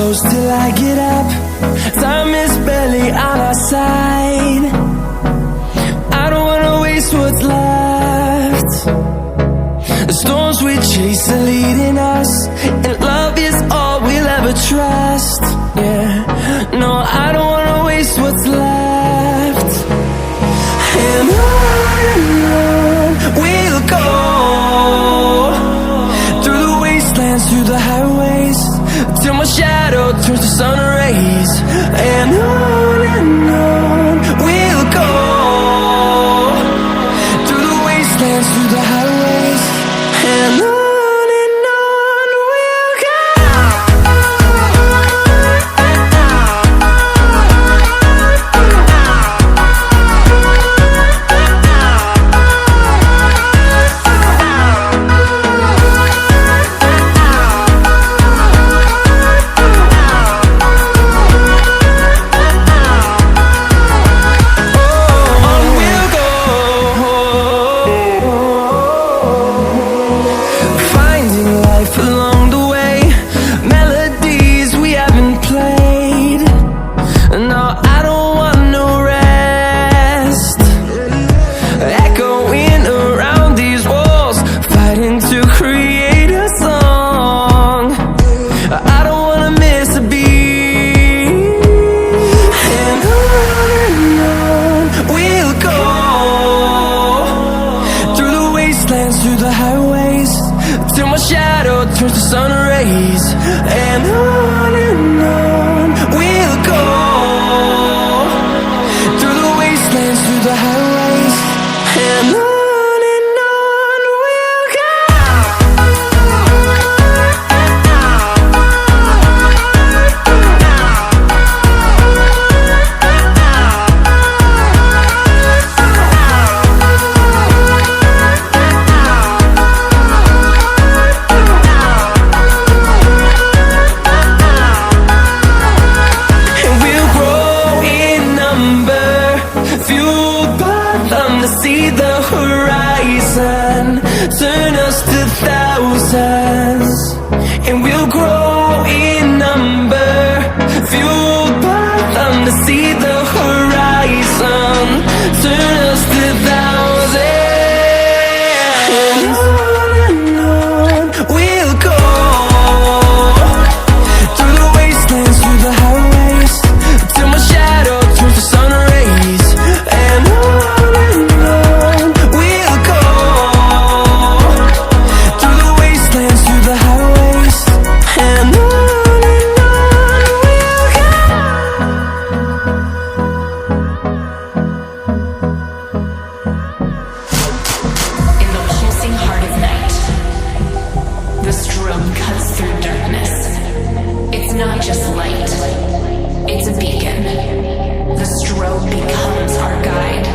close till I get up. Time is barely on our side. I don't wanna waste what's left. The storms we chase are leading us, and love is all we'll ever trust. Yeah, no, I don't wanna waste what's left. And on we'll go, through the wastelands, through the highways, till my shadow turns to sun rays. And on we'll go, through the wastelands, through the highways, and on we'll go. wastelands, through the highways, till my shadow turns to sun rays. And on we'll go, through the wastelands, through the highways, and on we'll go. See the horizon, turn us to thousands, and we'll grow in number, fueled by them to see the horizon, turn us to thousands. And on we'll go, through the wastelands, through the highways, till my shadow turns to sun rays. And the strobe cuts through darkness. It's not just light, it's a beacon. The strobe becomes our guide.